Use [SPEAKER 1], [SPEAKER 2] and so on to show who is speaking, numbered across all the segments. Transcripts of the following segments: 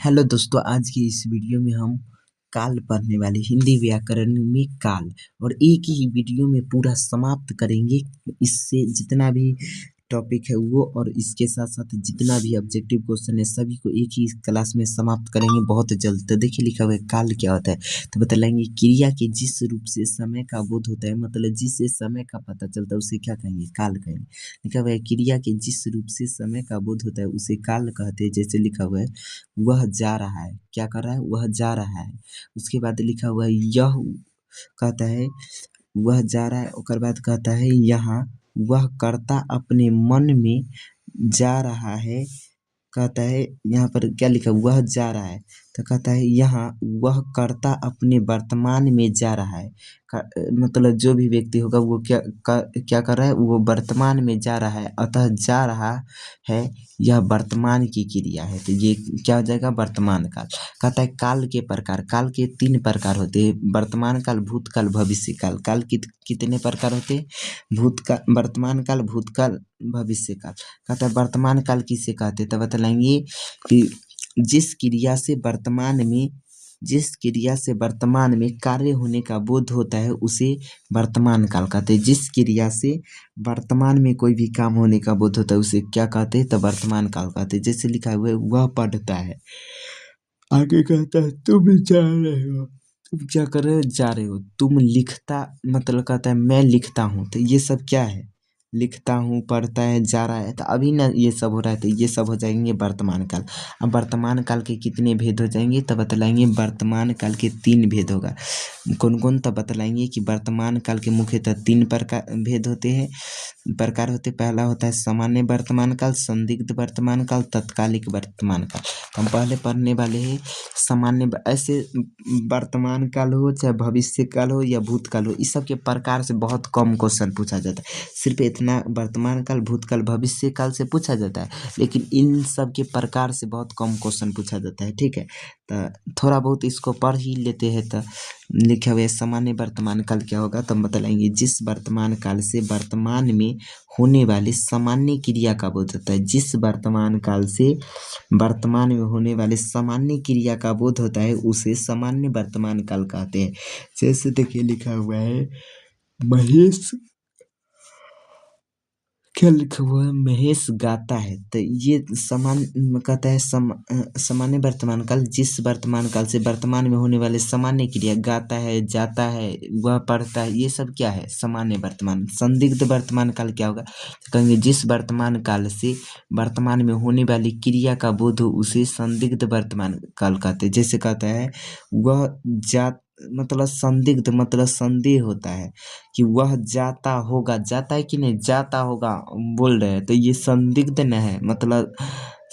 [SPEAKER 1] Hello दोस्तों, आज की इस वीडियो में हम काल पढ़ने वाले हिंदी व्याकरण में काल और एक ही वीडियो में पूरा समाप्त करेंगे। इससे जितना भी टॉपिक है वो और इसके साथ साथ जितना भी ऑब्जेक्टिव क्वेश्चन है सभी को एक ही क्लास में समाप्त करेंगे बहुत जल्द। तो देखिए लिखा हुआ है काल क्या होता है, तो बतलाएंगे क्रिया के जिस रूप से समय का बोध होता है, मतलब जिससे समय का पता चलता है उसे क्या कहेंगे, काल कहेंगे। लिखा हुआ है क्रिया के जिस रूप से समय का बोध होता है उसे काल कहते हैं। जैसे लिखा हुआ है वह जा रहा है, क्या कर रहा है, वह जा रहा है। उसके बाद लिखा हुआ है यह, कहता है वह जा रहा है। उसके बाद कहता है यहाँ, वह कर्ता अपने मन में जा रहा है। कहता है यहाँ पर क्या लिखा, वह जा रहा है, तो कहता है यहाँ वह कर्ता अपने वर्तमान में जा रहा है। मतलब जो भी व्यक्ति होगा वो क्या कर रहा है, वो वर्तमान में जा रहा है, अतः जा रहा है यह वर्तमान की क्रिया है। तो ये क्या हो जाएगा, वर्तमान काल। कहता है काल के प्रकार, काल के 3 प्रकार होते हैं, वर्तमान काल, भूतकाल, भविष्य काल। काल कितने प्रकार होते हैं, भूतकाल, वर्तमान काल, भूतकाल, भविष्य काल। कहता है वर्तमान काल किसे कहते हैं, तो बतलाएंगे कि जिस क्रिया से वर्तमान में कार्य होने का बोध होता है उसे वर्तमान काल कहते हैं। जिस क्रिया से वर्तमान में कोई भी काम होने का बोध होता है उसे क्या कहते हैं, तो वर्तमान काल कहते हैं। जैसे लिखा हुआ है वह पढ़ता है, आगे कहता है तुम जा रहे हो, तुम क्या कर रहे हो, जा रहे हो। तुम लिखता, मतलब कहता है मैं लिखता हूँ, तो ये सब क्या है, लिखता हूँ, पढ़ता है, जा रहा है। तो अभी ना ये सब हो रहा है, तो ये सब हो जाएंगे वर्तमान काल। अब वर्तमान काल के कितने भेद हो जाएंगे, तो बतलाएंगे वर्तमान काल के 3 भेद होगा। कौन कौन, तो बतलाएंगे कि वर्तमान काल के मुख्यतः 3 भेद होते हैं, प्रकार होते। पहला होता है सामान्य वर्तमान काल, संदिग्ध वर्तमान काल, तत्कालिक वर्तमान काल। हम पहले पढ़ने वाले हैं सामान्य। ऐसे वर्तमान काल हो चाहे भविष्य काल हो या भूतकाल हो, इस सब के प्रकार से बहुत कम क्वेश्चन पूछा जाता है। सिर्फ इतना वर्तमान काल, भूतकाल, भविष्य काल से पूछा जाता है, लेकिन इन सब के प्रकार से बहुत कम क्वेश्चन पूछा जाता है। ठीक है, तो थोड़ा बहुत इसको पढ़ ही लेते हैं। तो लिखे हुए सामान्य वर्तमान काल क्या होगा, तो हम बतलाएंगे जिस वर्तमान काल से वर्तमान में होने वाली सामान्य क्रिया का बोध होता है। जिस वर्तमान काल से वर्तमान में होने वाले सामान्य क्रिया का बोध होता है उसे सामान्य वर्तमान काल कहते हैं। जैसे देखिए लिखा हुआ है महेश, क्या लिखा हुआ है, महेश गाता है। तो ये कहता है सामान्य वर्तमान काल, जिस वर्तमान काल से वर्तमान में होने वाले सामान्य क्रिया, गाता है, जाता है, वह पढ़ता है, ये सब क्या है, सामान्य वर्तमान। संदिग्ध वर्तमान काल क्या होगा, तो कहेंगे जिस वर्तमान काल से वर्तमान में होने वाली क्रिया का बोध हो उसे संदिग्ध वर्तमान काल कहते हैं। जैसे कहता है वह मतलब संदिग्ध, मतलब संदेह होता है कि वह जाता होगा, जाता है कि नहीं, जाता होगा बोल रहे हैं, तो ये संदिग्ध न है, मतलब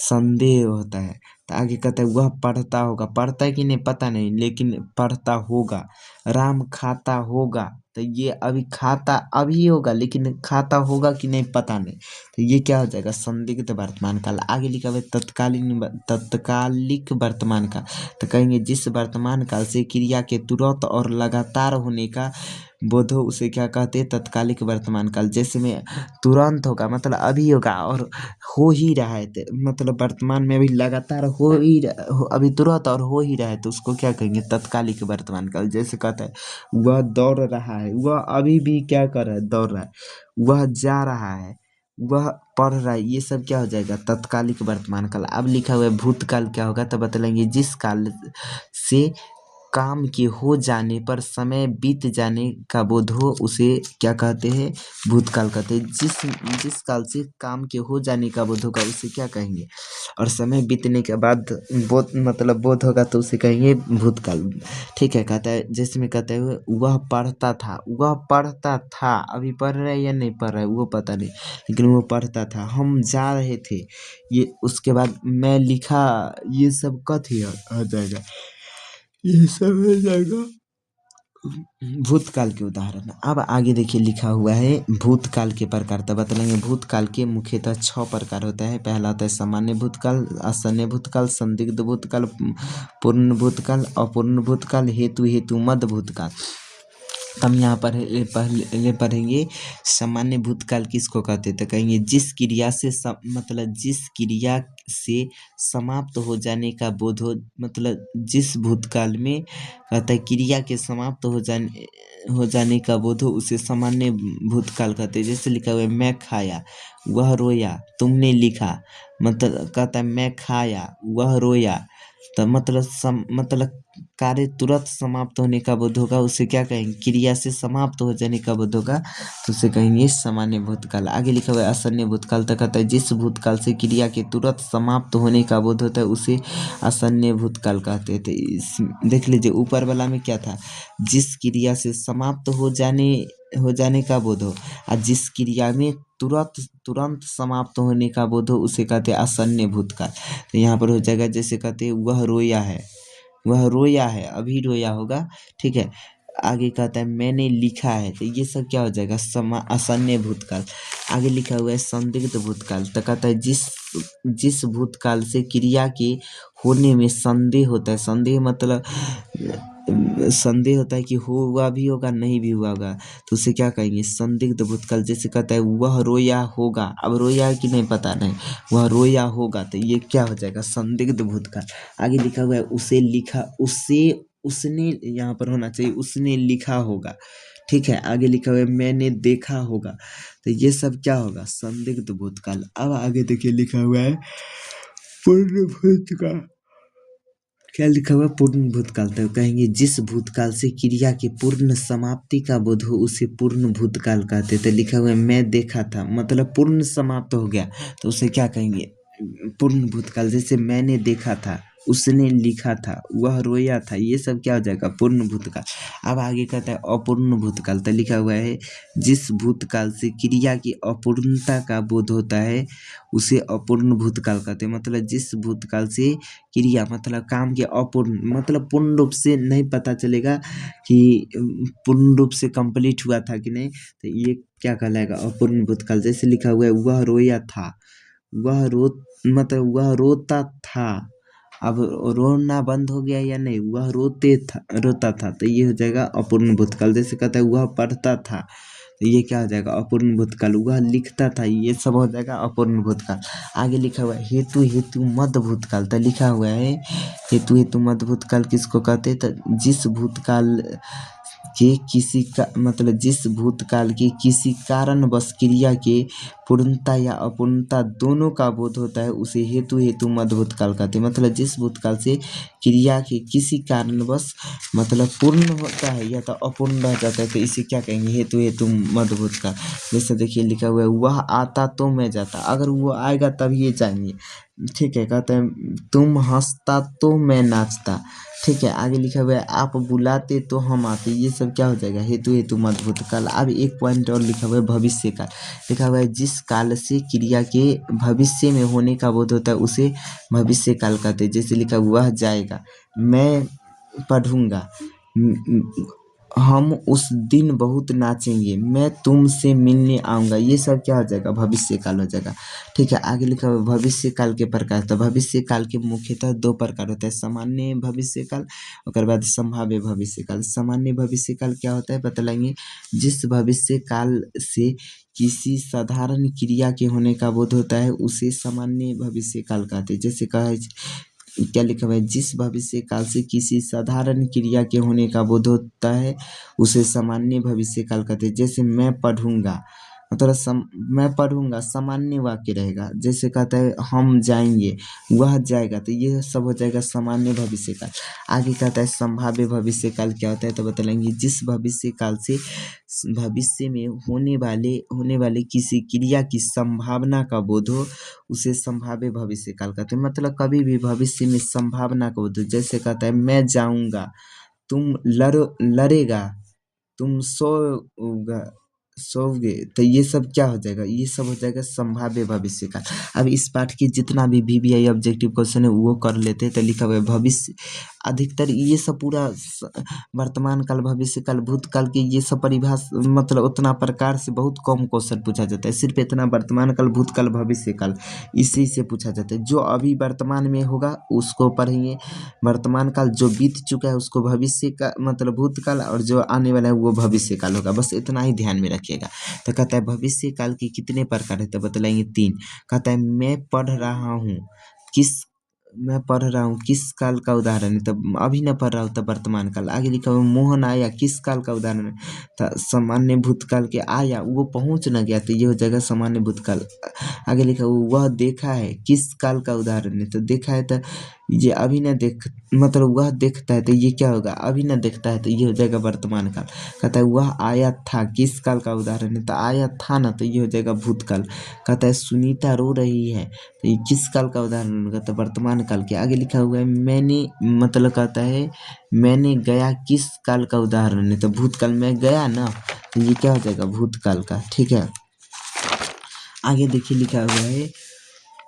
[SPEAKER 1] संदेह होता है। तो आगे कहता है वह पढ़ता होगा, पढ़ता है कि नहीं पता नहीं, लेकिन पढ़ता होगा। राम खाता होगा, तो ये अभी खाता अभी होगा, लेकिन खाता होगा कि नहीं पता नहीं, तो ये क्या हो जाएगा, संदिग्ध वर्तमान काल। आगे लिखा हुआ है तत्कालिक वर्तमान काल, तो कहेंगे जिस वर्तमान काल से क्रिया के तुरंत और लगातार होने का बोध हो उसे क्या कहते हैं, तत्कालिक वर्तमान काल। जैसे में तुरंत होगा, मतलब अभी होगा, और हो ही रहा है, मतलब वर्तमान में अभी लगातार अभी तुरंत और हो ही रहा है, तो उसको क्या कहेंगे, तत्कालिक वर्तमान काल। जैसे कहता है वह दौड़ रहा है, वह अभी भी क्या कर रहा है, दौड़ रहा है। वह जा रहा है, वह पढ़ रहा है, ये सब क्या हो जाएगा, तत्कालिक वर्तमान काल। अब लिखा हुआ है भूतकाल क्या होगा, तो बतलाएंगे जिस काल से काम के हो जाने पर समय बीत जाने का बोध हो उसे क्या कहते हैं, भूतकाल कहते हैं। जिस काल से काम के हो जाने का बोध होगा उसे क्या कहेंगे, और समय बीतने के बाद बोध होगा तो उसे कहेंगे भूतकाल। ठीक है, कहता है जैसे में कहते हुए वह पढ़ता था, वह पढ़ता था, अभी पढ़ रहा है या नहीं पढ़ रहा है वो पता नहीं, लेकिन वो पढ़ता था। हम जा रहे थे, ये उसके बाद मैं लिखा, ये सब कथी हो जाएगा, ये सब हो जाएगा भूतकाल के उदाहरण। अब आगे देखिए लिखा हुआ है भूतकाल के प्रकार, तो बतलाएंगे भूतकाल के मुख्यतः 6 प्रकार होता है। पहला होता है सामान्य भूतकाल, आसन्न भूतकाल, संदिग्ध भूतकाल, पूर्ण भूतकाल, अपूर्ण भूतकाल, हेतु मद भूतकाल। हम यहाँ पर पहले पढ़ेंगे सामान्य भूतकाल किसको कहते हैं। तो कहेंगे जिस क्रिया से मतलब जिस क्रिया से समाप्त हो जाने का बोध हो, मतलब जिस भूतकाल में कहता है क्रिया के समाप्त हो जाने का बोध हो उसे सामान्य भूतकाल कहते हैं। जैसे लिखा हुआ है मैं खाया वह रोया तुमने लिखा, मतलब कहता है मैं खाया वह रोया, तो मतलब कार्य तुरंत समाप्त होने का बोध होगा उसे क्या कहेंगे, क्रिया से समाप्त हो जाने का बोध होगा तो उसे कहेंगे सामान्य भूतकाल। आगे लिखा हुआ है आसन्य भूतकाल, तो कहता है जिस भूतकाल से क्रिया के तुरंत समाप्त होने का बोध होता है उसे आसन्य भूतकाल कहते थे। देख लीजिए ऊपर वाला में क्या था, जिस क्रिया से समाप्त हो जाने का बोध हो, और जिस क्रिया में तुरंत समाप्त होने का बोध हो उसे कहते हैं आसन्य भूतकाल। तो यहाँ पर हो जाएगा जैसे कहते हैं वह रोया है अभी रोया होगा, ठीक है। आगे कहता है मैंने लिखा है, तो ये सब क्या हो जाएगा आसन्य भूतकाल। आगे लिखा हुआ है संदिग्ध भूतकाल, तो कहता है जिस भूतकाल से क्रिया के होने में संदेह होता है, संदेह मतलब संदेह होता है कि हुआ भी होगा नहीं भी हुआ होगा, तो उसे क्या कहेंगे संदिग्ध भूतकाल। जैसे कहता है वह रोया होगा, अब रोया है कि नहीं पता नहीं, वह रोया होगा, तो ये क्या हो जाएगा संदिग्ध भूतकाल। आगे लिखा हुआ है उसने यहाँ पर होना चाहिए उसने लिखा होगा, ठीक है। आगे लिखा हुआ है मैंने देखा होगा, तो ये सब क्या होगा संदिग्ध भूतकाल। अब आगे देखिए लिखा हुआ है पूर्ण भूतकाल, क्या लिखा हुआ पूर्ण भूतकाल, तो कहेंगे जिस भूतकाल से क्रिया की पूर्ण समाप्ति का बोध हो उसे पूर्ण भूतकाल कहते। तो लिखा हुआ है मैं देखा था, मतलब पूर्ण समाप्त हो गया, तो उसे क्या कहेंगे पूर्ण भूतकाल। जैसे मैंने देखा था, उसने लिखा था, वह रोया था, ये सब क्या हो जाएगा पूर्ण भूतकाल। अब आगे कहता है अपूर्ण भूतकाल, तो लिखा हुआ है जिस भूतकाल से क्रिया की अपूर्णता का बोध होता है उसे अपूर्ण भूतकाल कहते हैं। मतलब जिस भूतकाल से क्रिया मतलब काम के अपूर्ण मतलब पूर्ण रूप से नहीं पता चलेगा कि पूर्ण रूप से कंप्लीट हुआ था कि नहीं, तो ये क्या कहलाएगा अपूर्ण भूतकाल। जैसे लिखा हुआ है वह रोया था, वह रोता था, अब रोना बंद हो गया या नहीं, वह रोता था, तो ये हो जाएगा अपूर्ण भूतकाल। जैसे कहता है वह पढ़ता था, तो ये क्या हो जाएगा अपूर्ण भूतकाल। वह लिखता था, ये सब हो जाएगा अपूर्ण भूतकाल। आगे लिखा हुआ है हेतु मध्य भूतकाल, तो लिखा हुआ है हेतु मध्य भूतकाल किसको कहते हैं, तो जिस भूतकाल के किसी कारणवश क्रिया के पूर्णता या अपूर्णता दोनों का बोध होता है उसे हेतु मध्य भूतकाल कहते हैं। मतलब जिस भूतकाल से क्रिया के किसी कारणवश मतलब पूर्ण होता है या तो अपूर्ण रह जाता है, तो इसे क्या कहेंगे हेतु मध्य भूतकाल। जैसे देखिए लिखा हुआ है वह आता तो मैं जाता, अगर वो आएगा तब ये जाएंगे, ठीक है। कहते हैं तुम हंसता तो मैं नाचता, ठीक है। आगे लिखा हुआ है आप बुलाते तो हम आते, ये सब क्या हो जाएगा हेतु मध्य भूतकाल। अब एक पॉइंट और लिखा हुआ है भविष्य काल, लिखा हुआ है जिस काल से क्रिया के भविष्य में होने का बोध होता है उसे भविष्य काल कहते हैं। जैसे लिखा वह जाएगा, मैं पढ़ूंगा, हम उस दिन बहुत नाचेंगे, मैं तुमसे मिलने आऊँगा, ये सब क्या हो जाएगा भविष्य काल हो जाएगा, ठीक है। आगे लिखा हुआ भविष्य काल के प्रकार, तो भविष्य काल के मुख्यतः दो प्रकार होता है सामान्य भविष्य काल और बाद संभाव्य भविष्य काल। सामान्य भविष्य काल क्या होता है बतलाएंगे, जिस भविष्य काल से किसी साधारण क्रिया के होने का बोध होता है उसे सामान्य भविष्य काल कहते हैं। जैसे कहा क्या लिखा हुआ है जिस भविष्य काल से किसी साधारण क्रिया के होने का बोध होता है उसे सामान्य भविष्य काल कहते हैं। जैसे मैं पढ़ूंगा, मतलब मैं पढ़ूंगा सामान्य वाक्य रहेगा। जैसे कहता है हम जाएंगे, वह जाएगा, तो ये सब हो जाएगा सामान्य भविष्य काल। आगे कहता है संभाव्य भविष्य काल क्या होता है, तो बतलाएंगे जिस भविष्य काल से भविष्य में होने वाले किसी क्रिया की संभावना का बोध हो उसे संभाव्य भविष्य काल कहते हैं। मतलब कभी भी भविष्य में संभावना का बोध हो। जैसे कहता है मैं जाऊंगा, तुम लड़ेगा, तुम सोओगे, तो ये सब क्या हो जाएगा, ये सब हो जाएगा संभाव्य भविष्य काल। अब इस पाठ के जितना भी VBI ऑब्जेक्टिव क्वेश्चन है वो कर लेते हैं। तो लिखा हुआ है भविष्य, अधिकतर ये सब पूरा वर्तमान काल, भविष्य काल, भूतकाल के ये सब परिभाषा मतलब उतना प्रकार से बहुत कम क्वेश्चन पूछा जाता है। सिर्फ इतना वर्तमान काल, भूतकाल, भविष्य काल इसी से पूछा जाता है। जो अभी वर्तमान में होगा उसको पढ़ेंगे, वर्तमान काल जो बीत चुका है उसको भविष्य का मतलब भूतकाल, और जो आने वाला है वो भविष्य काल होगा। बस इतना ही ध्यान में रखिएगा। तो कहता है भविष्य काल के कितने प्रकार है, तो बतलाएंगे 3। कहता है मैं पढ़ रहा हूँ किस काल का उदाहरण है, तब अभी न पढ़ रहा हूँ तब वर्तमान काल। आगे लिखा हुआ मोहन आया किस काल का उदाहरण है, तो सामान्य भूतकाल के आया वो पहुँच न गया तो ये हो जाएगा सामान्य भूतकाल। आगे लिखा हुआ वह देखा है किस काल का उदाहरण है, तो देखा है तो ये अभी न देख मतलब वह देखता है तो ये क्या होगा, अभी न देखता है तो ये हो जाएगा वर्तमान काल। कहता है वह आया था किस काल का उदाहरण है, तो आया था ना तो ये हो जाएगा भूतकाल। कहता है सुनीता रो रही है तो ये किस काल का उदाहरण होगा, तो वर्तमान काल के। आगे लिखा हुआ है मैंने मतलब कहता है मैंने गया किस काल का उदाहरण है, तो भूतकाल में गया ना तो ये क्या हो जाएगा भूतकाल का। ठीक है, आगे देखिए लिखा हुआ है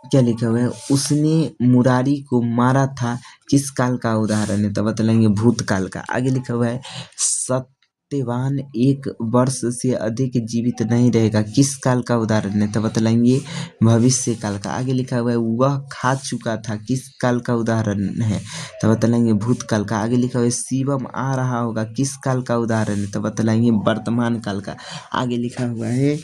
[SPEAKER 1] क्या लिखा हुआ है उसने मुरारी को मारा था किस काल का उदाहरण है, तो बतलाएंगे भूतकाल का। आगे लिखा हुआ है सत्यवान 1 वर्ष से अधिक जीवित नहीं रहेगा किस काल का उदाहरण है, तो बतलाएंगे भविष्य काल का। आगे लिखा हुआ है वह खा चुका था किस काल का उदाहरण है, तो बतलाएंगे भूतकाल का। आगे लिखा हुआ है शिवम आ रहा होगा किस काल का उदाहरण है, तो बतलाएंगे वर्तमान काल का। आगे लिखा हुआ है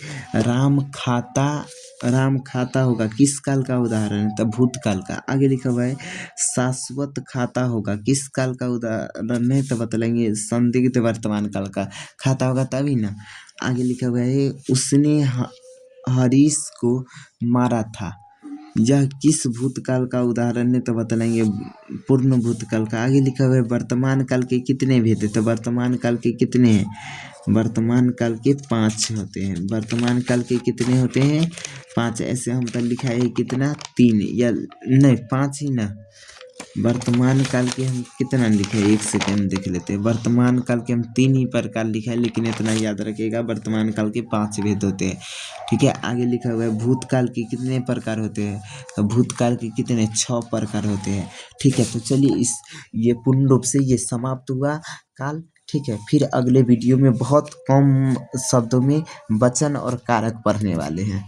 [SPEAKER 1] राम खाता होगा किस काल का उदाहरण है, तब भूतकाल का। आगे लिखा हुआ है शाश्वत खाता होगा किस काल का उदाहरण है, तो बतलाएंगे संदिग्ध वर्तमान काल का। खाता होगा तभी ना। आगे लिखा हुआ है उसने हरीश को मारा था, यह किस भूतकाल का उदाहरण है, तो बतलाएंगे पूर्ण भूतकाल का। आगे लिखा हुआ है वर्तमान काल के कितने भेद है, तो वर्तमान काल के कितने हैं, वर्तमान काल के 5 होते हैं। वर्तमान काल के कितने होते हैं 5। ऐसे हम पर लिखा है कितना 3 या नहीं 5 ही ना। वर्तमान काल के हम कितना लिखे हैं, 1 सेकंड देख लेते हैं। वर्तमान काल के हम 3 ही प्रकार लिखा है, लेकिन इतना याद रखिएगा वर्तमान काल के 5 भेद होते हैं। ठीक है, आगे लिखा हुआ है भूतकाल के कितने प्रकार होते हैं, तो भूतकाल के कितने 6 प्रकार होते हैं। ठीक है, तो चलिए ये पूर्ण रूप से ये समाप्त हुआ काल। ठीक है, फिर अगले वीडियो में बहुत कम शब्दों में वचन और कारक पढ़ने वाले हैं।